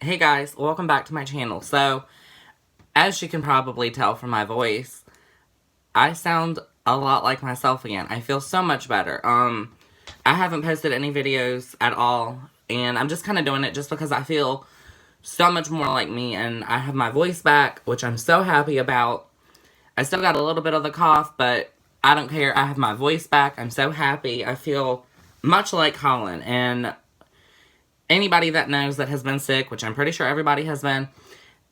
Hey guys, welcome back to my channel. So, as you can probably tell from my voice, I sound a lot like myself again. I feel so much better. I haven't posted any videos at all, and I'm just kind of doing it just because I feel so much more like me, and I have my voice back, which I'm so happy about. I still got a little bit of the cough, but I don't care. I have my voice back. I'm so happy. I feel much like Colin, and anybody that knows that has been sick, which I'm pretty sure everybody has been,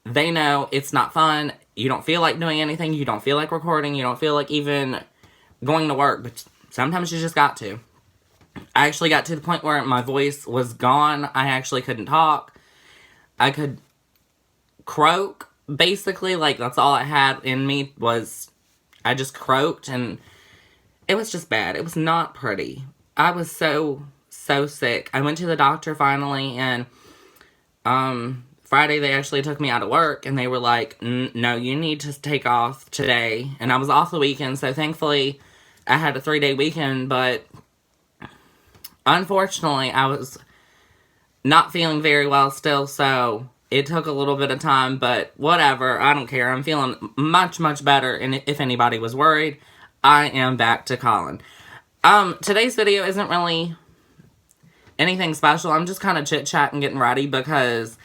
they know it's not fun. You don't feel like doing anything. You don't feel like recording. You don't feel like even going to work. But sometimes you just got to. I actually got to the point where my voice was gone. I actually couldn't talk. I could croak, basically. Like, that's all I had in me was I just croaked. And it was just bad. It was not pretty. I was so sick. I went to the doctor finally, and Friday they actually took me out of work, and they were like, no, you need to take off today. And I was off the weekend, so thankfully I had a 3-day weekend, but unfortunately I was not feeling very well still, so it took a little bit of time, but whatever, I don't care. I'm feeling much better, and if anybody was worried, I am back to Colin. Today's video isn't really anything special. I'm just kind of chit-chatting, getting ready, because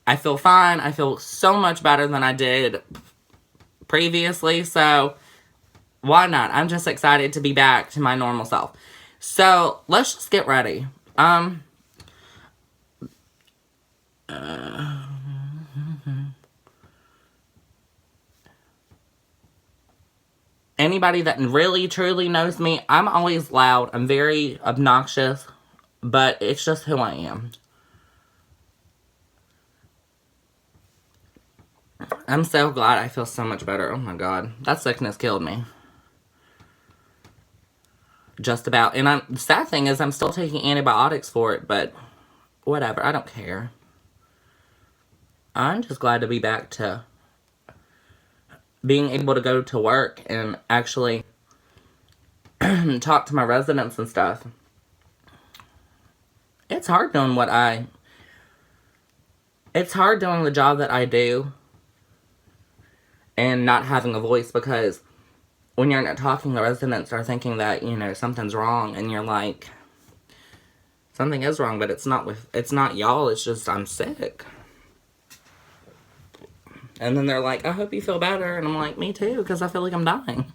I feel fine. I feel so much better than I did previously, so why not? I'm just excited to be back to my normal self. So, let's just get ready. Anybody that really, truly knows me, I'm always loud. I'm very obnoxious, but it's just who I am. I'm so glad I feel so much better. Oh my god. That sickness killed me. Just about. And the sad thing is I'm still taking antibiotics for it, but whatever. I don't care. I'm just glad to be back to being able to go to work and actually talk to my residents and stuff. It's hard doing it's hard doing the job that I do and not having a voice, because when you're not talking, the residents are thinking that, you know, something's wrong, and you're like, something is wrong, but it's not y'all, it's just I'm sick. And then they're like, I hope you feel better, and I'm like, me too, because I feel like I'm dying.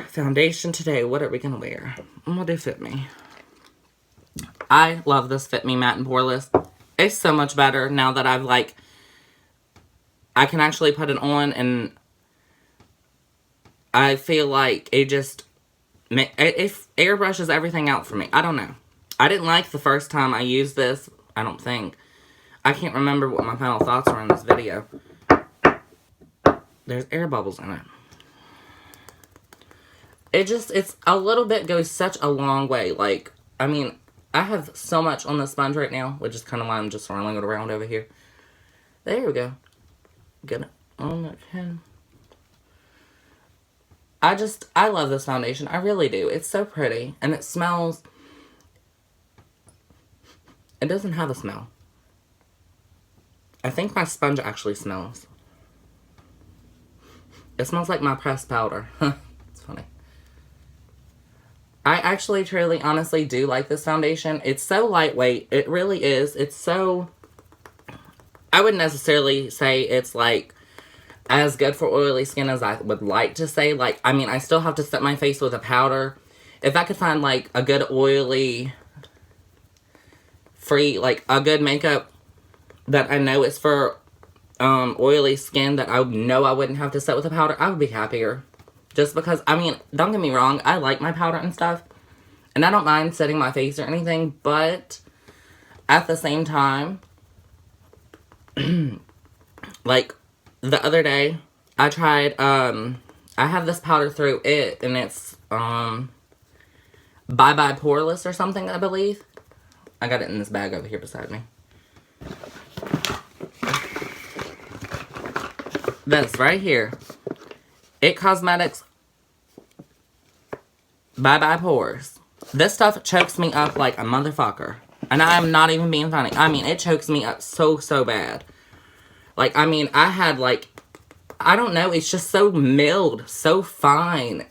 Foundation today, what are we gonna wear? I'm gonna do Fit Me. I love this Fit Me Matte and Poreless. It's so much better now that I've, like, I can actually put it on, and I feel like it just, it airbrushes everything out for me. I don't know. I didn't like the first time I used this, I don't think. I can't remember what my final thoughts were in this video. There's air bubbles in it. It's a little bit goes such a long way. Like, I mean, I have so much on the sponge right now, which is kind of why I'm just swirling it around over here. There we go. Get it on that pen. I love this foundation. I really do. It's so pretty. And it smells. It doesn't have a smell. I think my sponge actually smells. It smells like my pressed powder. It's funny. I actually, truly, honestly do like this foundation. It's so lightweight. It really is. It's so... I wouldn't necessarily say it's, like, as good for oily skin as I would like to say. Like, I mean, I still have to set my face with a powder. If I could find, like, a good oily... free, like, a good makeup that I know is for oily skin that I know I wouldn't have to set with a powder, I would be happier. Just because, I mean, don't get me wrong, I like my powder and stuff, and I don't mind setting my face or anything, but at the same time, like, the other day, I tried, I have this powder through it, and it's, Bye Bye Poreless or something, I believe. I got it in this bag over here beside me. This right here. It Cosmetics Bye Bye Pores. This stuff chokes me up like a motherfucker. And I'm not even being funny. I mean, it chokes me up so, so bad. Like, I mean, I had, like, I don't know, it's just so milled, so fine.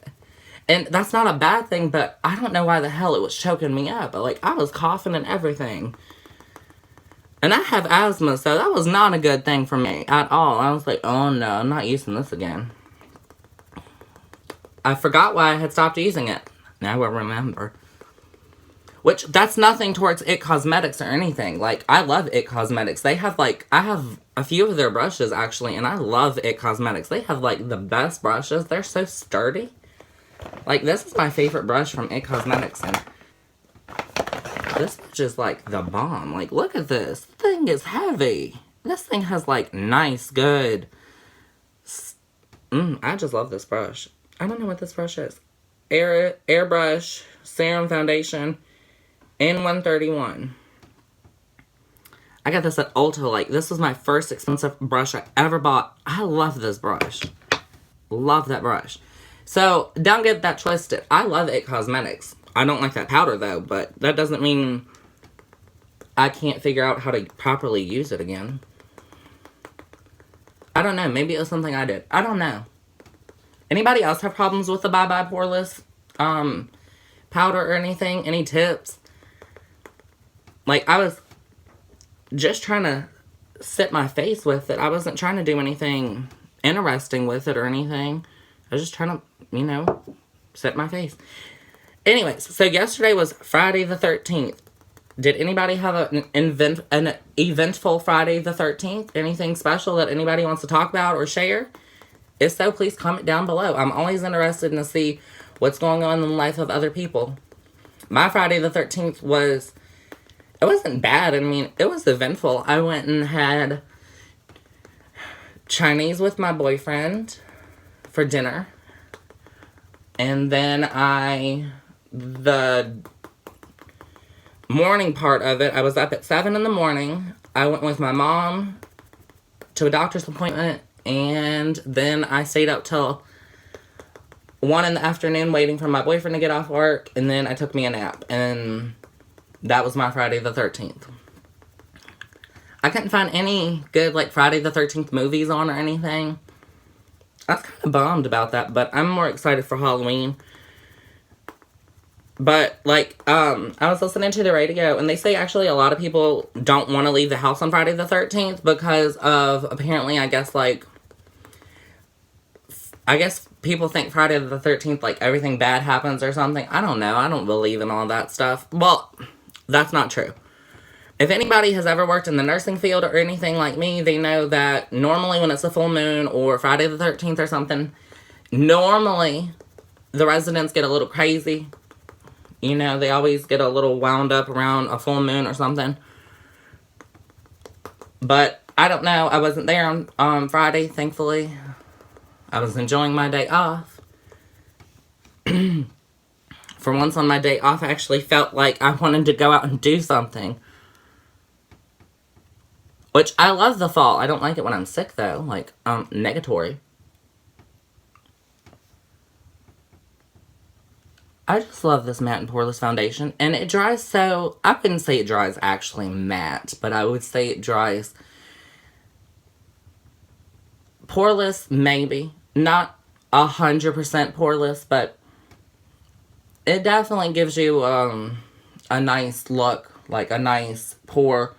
And that's not a bad thing, but I don't know why the hell it was choking me up. But, like, I was coughing and everything. And I have asthma, so that was not a good thing for me at all. I was like, oh no, I'm not using this again. I forgot why I had stopped using it. Now I remember. Which, that's nothing towards It Cosmetics or anything. Like, I love It Cosmetics. They have, like, I have a few of their brushes, actually, and I love It Cosmetics. They have, like, the best brushes. They're so sturdy. Like, this is my favorite brush from It Cosmetics, and this is just, like, the bomb. Like, look at this. This thing is heavy. This thing has, like, nice, good... I just love this brush. I don't know what this brush is. Airbrush Serum Foundation N131. I got this at Ulta. Like, this was my first expensive brush I ever bought. I love this brush. Love that brush. So, don't get that twisted. I love It Cosmetics. I don't like that powder, though, but that doesn't mean I can't figure out how to properly use it again. I don't know. Maybe it was something I did. I don't know. Anybody else have problems with the Bye Bye Poreless powder or anything? Any tips? Like, I was just trying to set my face with it. I wasn't trying to do anything interesting with it or anything. I was just trying to, you know, set my face. Anyways, so yesterday was Friday the 13th. Did anybody have an eventful Friday the 13th? Anything special that anybody wants to talk about or share? If so, please comment down below. I'm always interested in to see what's going on in the life of other people. My Friday the 13th was, it wasn't bad. I mean, it was eventful. I went and had Chinese with my boyfriend for dinner. And then the morning part of it, I was up at 7 in the morning. I went with my mom to a doctor's appointment. And then I stayed up till 1 in the afternoon waiting for my boyfriend to get off work. And then I took me a nap. And that was my Friday the 13th. I couldn't find any good, like, Friday the 13th movies on or anything. I was kind of bummed about that. But I'm more excited for Halloween. But, like, I was listening to the radio. And they say, actually, a lot of people don't want to leave the house on Friday the 13th. Because of, apparently, I guess people think Friday the 13th, like, everything bad happens or something. I don't know. I don't believe in all that stuff. Well, that's not true. If anybody has ever worked in the nursing field or anything like me, they know that normally when it's a full moon or Friday the 13th or something, normally the residents get a little crazy. You know, they always get a little wound up around a full moon or something. But I don't know. I wasn't there on Friday, thankfully. I was enjoying my day off. For once on my day off, I actually felt like I wanted to go out and do something. Which, I love the fall. I don't like it when I'm sick, though. Like, negatory. I just love this Matte and Poreless foundation. And it dries so... I wouldn't say it dries actually matte. But I would say it dries... poreless, maybe. Not 100% poreless, but... it definitely gives you a nice look. Like, a nice, pore...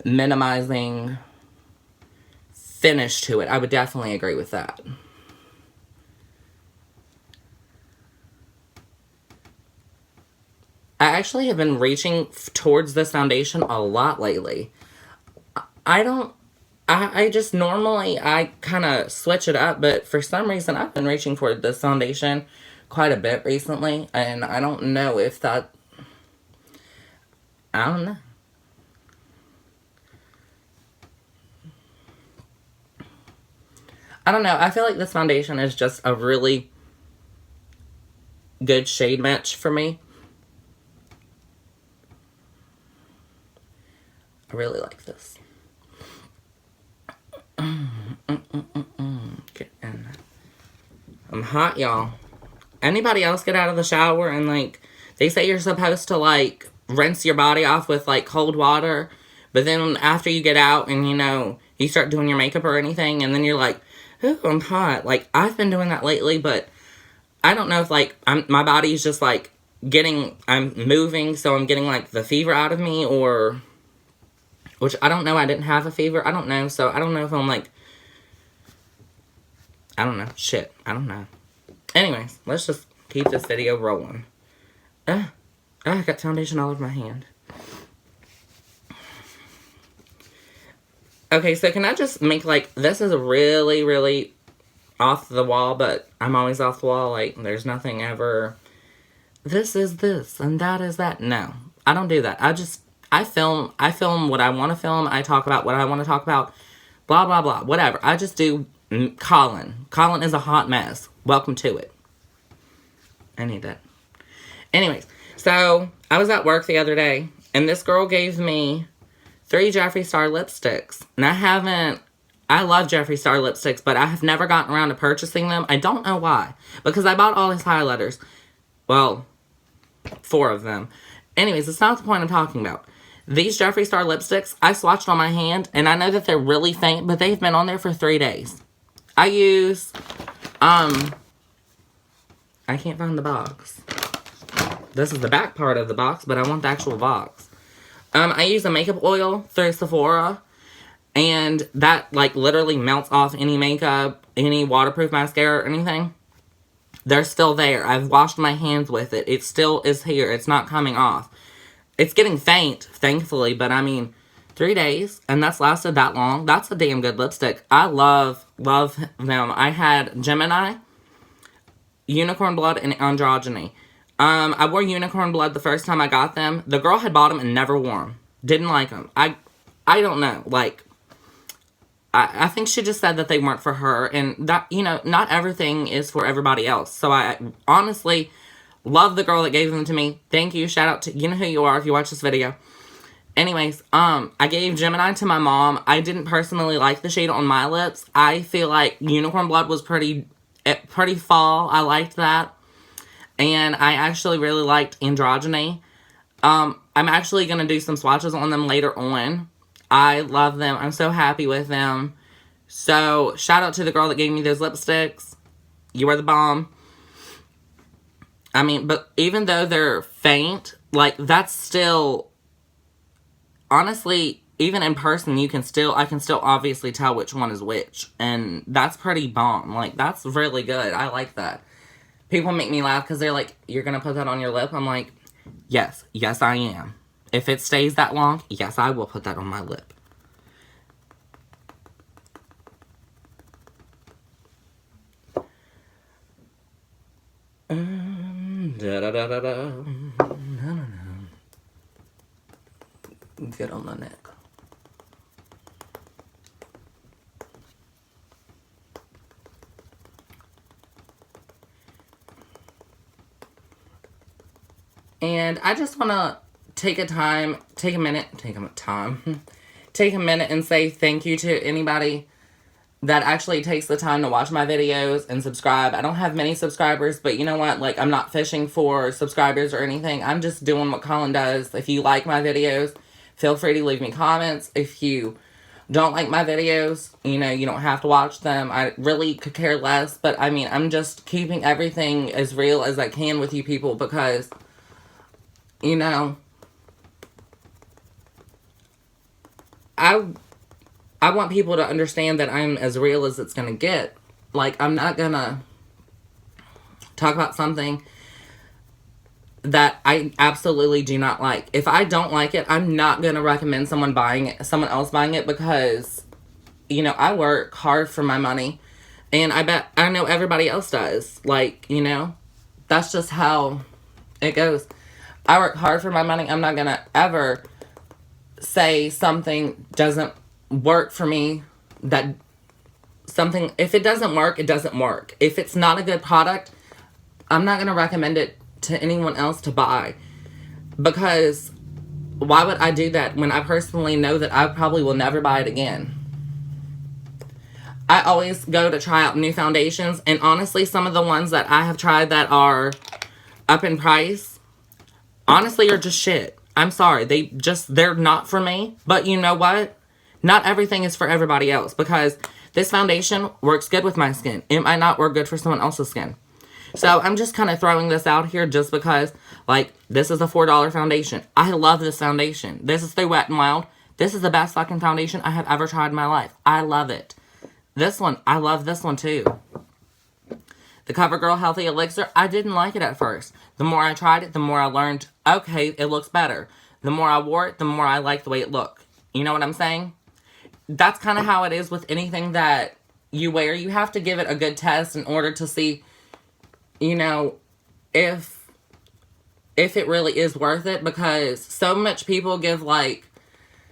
minimizing... finish to it. I would definitely agree with that. I actually have been reaching towards this foundation a lot lately. I just normally, I kind of switch it up, but for some reason I've been reaching for this foundation quite a bit recently, and I don't know if that, I don't know. I don't know, I feel like this foundation is just a really good shade match for me. I really like this. Get in. I'm hot, y'all. Anybody else get out of the shower and, like, they say you're supposed to, like, rinse your body off with, like, cold water. But then after you get out and, you know, you start doing your makeup or anything, and then you're like, ooh, I'm hot. Like, I've been doing that lately, but I don't know if, like, my body's just, like, I'm moving, so I'm getting, like, the fever out of me, or, which I don't know, I didn't have a fever, I don't know, so I don't know if I'm, like, I don't know, shit, I don't know. Anyways, let's just keep this video rolling. I got foundation all over my hand. Okay, so can I just make, like, this is a really, really off the wall, but I'm always off the wall, like, there's nothing ever, this is this, and that is that. No, I don't do that. I film what I want to film, I talk about what I want to talk about, blah, blah, blah, whatever. I just do Colin. Colin is a hot mess. Welcome to it. I need that. Anyways, so, I was at work the other day, and this girl gave me 3 Jeffree Star lipsticks, and I love Jeffree Star lipsticks, but I have never gotten around to purchasing them. I don't know why, because I bought all his highlighters. Well, 4 of them. Anyways, it's not the point I'm talking about. These Jeffree Star lipsticks, I swatched on my hand, and I know that they're really faint, but they've been on there for 3 days. I use, I can't find the box. This is the back part of the box, but I want the actual box. I use a makeup oil through Sephora, and that, like, literally melts off any makeup, any waterproof mascara or anything. They're still there. I've washed my hands with it. It still is here. It's not coming off. It's getting faint, thankfully, but I mean, 3 days, and that's lasted that long. That's a damn good lipstick. I love them. I had Gemini, Unicorn Blood, and Androgyny. I wore Unicorn Blood the first time I got them. The girl had bought them and never wore them. Didn't like them. I don't know. Like, I think she just said that they weren't for her. And that, you know, not everything is for everybody else. So I honestly love the girl that gave them to me. Thank you. Shout out to, you know who you are if you watch this video. Anyways, I gave Gemini to my mom. I didn't personally like the shade on my lips. I feel like Unicorn Blood was pretty fall. I liked that. And I actually really liked Androgyny. I'm actually going to do some swatches on them later on. I love them. I'm so happy with them. So, shout out to the girl that gave me those lipsticks. You are the bomb. I mean, but even though they're faint, like, that's still, honestly, even in person, I can still obviously tell which one is which. And that's pretty bomb. Like, that's really good. I like that. People make me laugh because they're like, you're going to put that on your lip? I'm like, yes. Yes, I am. If it stays that long, yes, I will put that on my lip. Get on the neck. And I just want to take a minute and say thank you to anybody that actually takes the time to watch my videos and subscribe. I don't have many subscribers, but you know what? Like, I'm not fishing for subscribers or anything. I'm just doing what Colin does. If you like my videos, feel free to leave me comments. If you don't like my videos, you know, you don't have to watch them. I really could care less, but I mean, I'm just keeping everything as real as I can with you people because, you know, I want people to understand that I'm as real as it's going to get. Like, I'm not going to talk about something that I absolutely do not like. If I don't like it, I'm not going to recommend someone else buying it because, you know, I work hard for my money. And I know everybody else does. Like, you know, that's just how it goes. I work hard for my money. I'm not going to ever say something doesn't work for me. If it doesn't work, it doesn't work. If it's not a good product, I'm not going to recommend it to anyone else to buy. Because why would I do that when I personally know that I probably will never buy it again? I always go to try out new foundations. And honestly, some of the ones that I have tried that are up in price, honestly, are just shit. I'm sorry. They're not for me. But you know what? Not everything is for everybody else, because this foundation works good with my skin. It might not work good for someone else's skin. So I'm just kind of throwing this out here just because, like, this is a $4 foundation. I love this foundation. This is through Wet n Wild. This is the best fucking foundation I have ever tried in my life. I love it. This one, I love this one too. The CoverGirl Healthy Elixir, I didn't like it at first. The more I tried it, the more I learned, okay, it looks better. The more I wore it, the more I liked the way it looked. You know what I'm saying? That's kind of how it is with anything that you wear. You have to give it a good test in order to see, you know, if it really is worth it, because so much people give, like,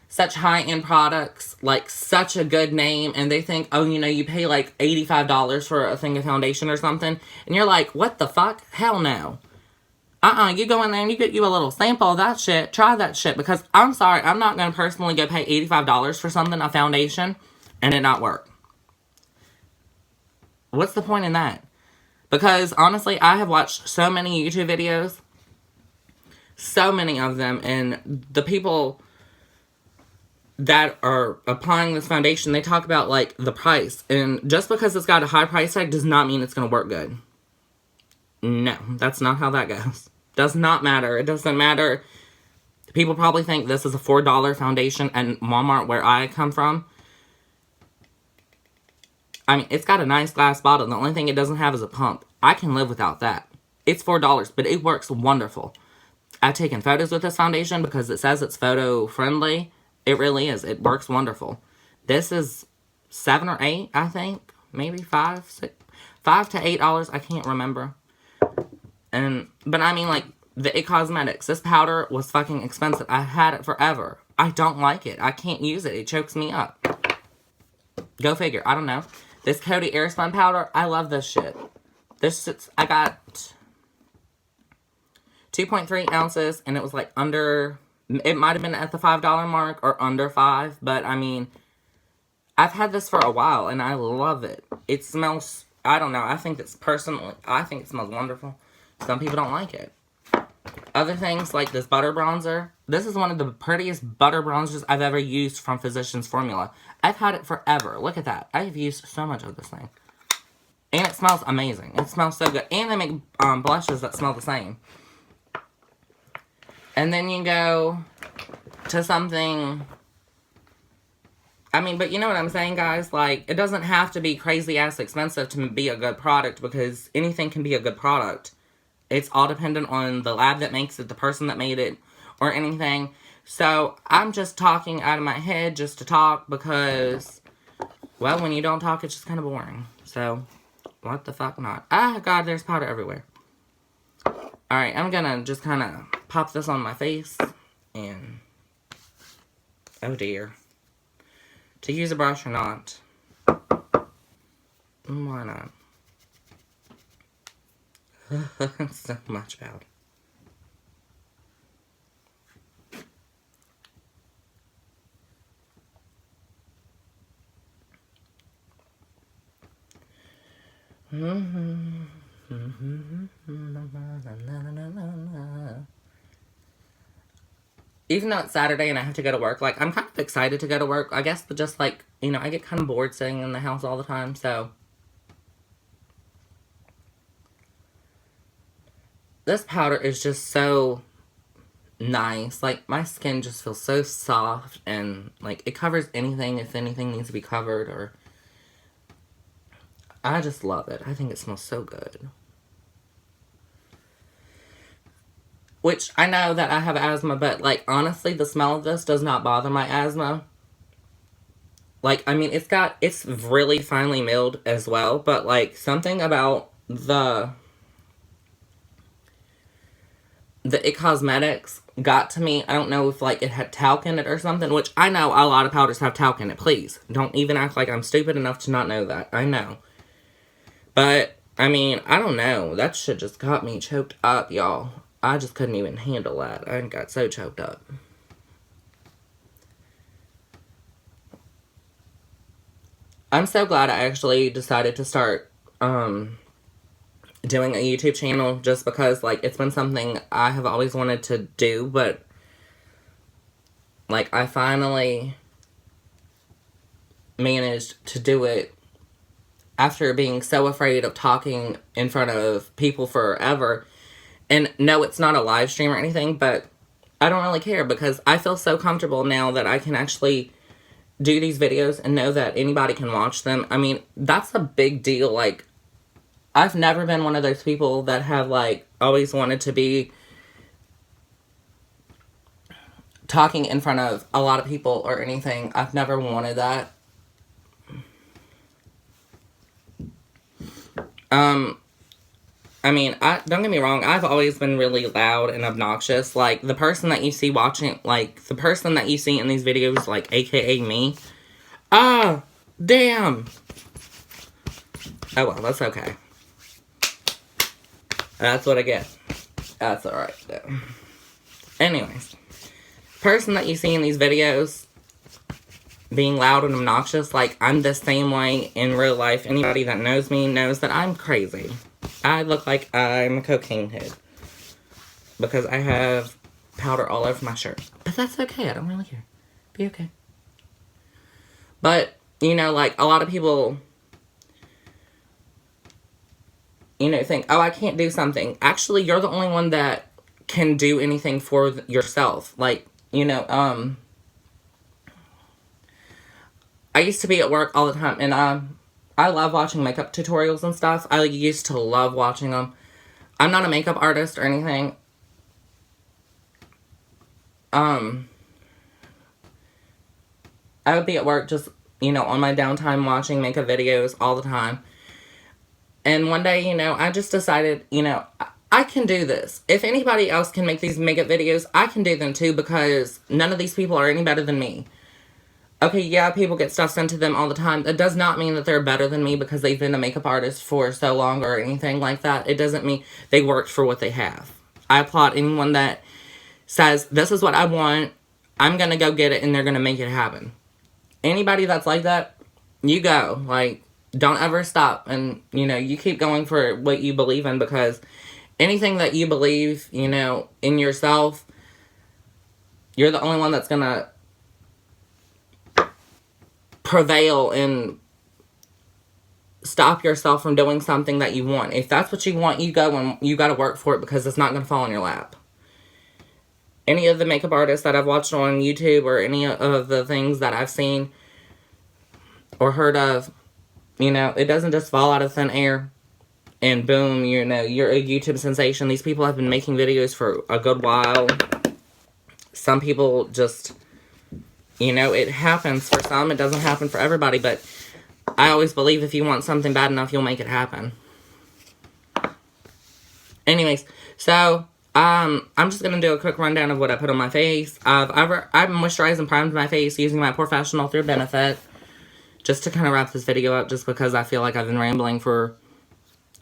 such high-end products, like, such a good name, and they think, oh, you know, you pay, like, $85 for a thing of foundation or something, and you're like, what the fuck? Hell no. You go in there and you get you a little sample of that shit, try that shit, because I'm sorry, I'm not going to personally go pay $85 for something, a foundation, and it not work. What's the point in that? Because, honestly, I have watched so many YouTube videos, so many of them, and the people that are applying this foundation, they talk about, like, the price. And just because it's got a high price tag does not mean it's going to work good. No, that's not how that goes. Does not matter. It doesn't matter. People probably think this is a $4 foundation at Walmart, where I come from. I mean, it's got a nice glass bottle. The only thing it doesn't have is a pump. I can live without that. It's $4, but it works wonderful. I've taken photos with this foundation because it says it's photo friendly. It really is. It works wonderful. This is $7 or $8, I think. Maybe $5 to $8. I can't remember. But I mean, like, the It Cosmetics. This powder was fucking expensive. I had it forever. I don't like it. I can't use it. It chokes me up. Go figure. I don't know. This Coty Airspun powder. I love this shit. I got 2.3 ounces, and it was like under... It might have been at the $5 mark or under $5, but I mean, I've had this for a while and I love it. It smells, I don't know, I think it smells wonderful. Some people don't like it. Other things like this butter bronzer. This is one of the prettiest butter bronzers I've ever used from Physicians Formula. I've had it forever. Look at that. I've used so much of this thing. And it smells amazing. It smells so good. And they make blushes that smell the same. And then you go to something, I mean, but you know what I'm saying, guys? Like, it doesn't have to be crazy-ass expensive to be a good product, because anything can be a good product. It's all dependent on the lab that makes it, the person that made it, or anything. So, I'm just talking out of my head just to talk, because, well, when you don't talk, it's just kind of boring. So, what the fuck not? Ah, God, there's powder everywhere. Alright, I'm gonna just kind of pop this on my face, and, oh dear. To use a brush or not? Why not? So much powder. Even though it's Saturday and I have to go to work, like, I'm kind of excited to go to work, I guess, but just, like, you know, I get kind of bored sitting in the house all the time, so. This powder is just so nice. Like, my skin just feels so soft, and, like, it covers anything if anything needs to be covered, or. I just love it. I think it smells so good. Which, I know that I have asthma, but, like, honestly, the smell of this does not bother my asthma. Like, I mean, it's really finely milled as well, but, like, something about the It Cosmetics got to me. I don't know if, like, it had talc in it or something, which I know a lot of powders have talc in it. Please, don't even act like I'm stupid enough to not know that. I know. But, I mean, I don't know. That shit just got me choked up, y'all. I just couldn't even handle that. I got so choked up. I'm so glad I actually decided to start doing a YouTube channel, just because, like, it's been something I have always wanted to do, but Like, I finally managed to do it after being so afraid of talking in front of people forever. And no, it's not a live stream or anything, but I don't really care because I feel so comfortable now that I can actually do these videos and know that anybody can watch them. I mean, that's a big deal. Like, I've never been one of those people that have, like, always wanted to be talking in front of a lot of people or anything. I've never wanted that. I mean, don't get me wrong, I've always been really loud and obnoxious. Like, the person that you see watching, like, the person that you see in these videos, like, aka me. Ah, damn. Oh, well, that's okay. That's what I get. That's alright, though. Anyways. Person that you see in these videos being loud and obnoxious, like, I'm the same way in real life. Anybody that knows me knows that I'm crazy. I look like I'm a cocaine head because I have powder all over my shirt. But that's okay. I don't really care. Be okay. But, you know, like, a lot of people, you know, think, oh, I can't do something. Actually, you're the only one that can do anything for yourself. Like, you know, I used to be at work all the time, and I love watching makeup tutorials and stuff. I used to love watching them. I'm not a makeup artist or anything. I would be at work just, you know, on my downtime watching makeup videos all the time. And one day, you know, I just decided, you know, I can do this. If anybody else can make these makeup videos, I can do them too, because none of these people are any better than me. Okay, yeah, people get stuff sent to them all the time. That does not mean that they're better than me because they've been a makeup artist for so long or anything like that. It doesn't mean they worked for what they have. I applaud anyone that says, this is what I want, I'm going to go get it, and they're going to make it happen. Anybody that's like that, you go. Like, don't ever stop. And, you know, you keep going for what you believe in, because anything that you believe, you know, in yourself, you're the only one that's going to prevail and stop yourself from doing something that you want. If that's what you want, you go, and you got to work for it, because it's not going to fall in your lap. Any of the makeup artists that I've watched on YouTube, or any of the things that I've seen or heard of, you know, it doesn't just fall out of thin air and boom, you know, you're a YouTube sensation. These people have been making videos for a good while. Some people just, you know, it happens for some. It doesn't happen for everybody, but I always believe if you want something bad enough, you'll make it happen. Anyways, so I'm just going to do a quick rundown of what I put on my face. I've moisturized and primed my face using my Professional Through Benefit. Just to kind of wrap this video up, just because I feel like I've been rambling for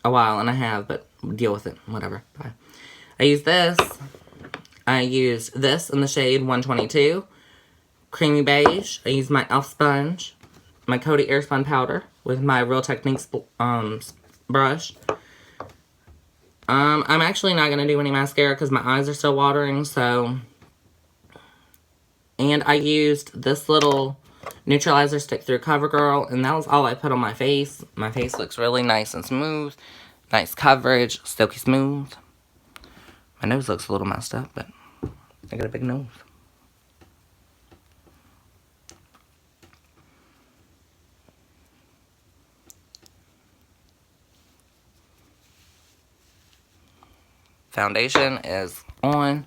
a while, and I have, but deal with it. Whatever. Bye. I used this. I used this in the shade 122. Creamy Beige. I used my e.l.f. sponge. My Coty Airspun powder with my Real Techniques brush. I'm actually not going to do any mascara because my eyes are still watering, so. And I used this little neutralizer stick through CoverGirl, and that was all I put on my face. My face looks really nice and smooth. Nice coverage, silky smooth. My nose looks a little messed up, but I got a big nose. Foundation is on.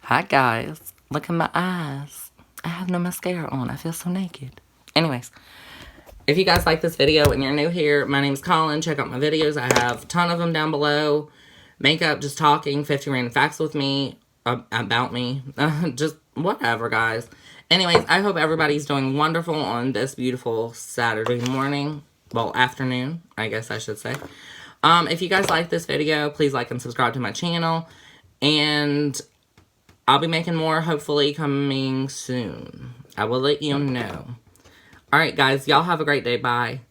Hi guys, look at my eyes. I have no mascara on. I feel so naked. Anyways, if you guys like this video and you're new here, my name's Colin. Check out my videos. I have a ton of them down below. Makeup, just talking, 50 random facts with me, about me. Just whatever, guys. Anyways, I hope everybody's doing wonderful on this beautiful Saturday morning. Well, afternoon, I guess I should say. If you guys like this video, please like and subscribe to my channel. And I'll be making more, hopefully, coming soon. I will let you know. Alright, guys. Y'all have a great day. Bye.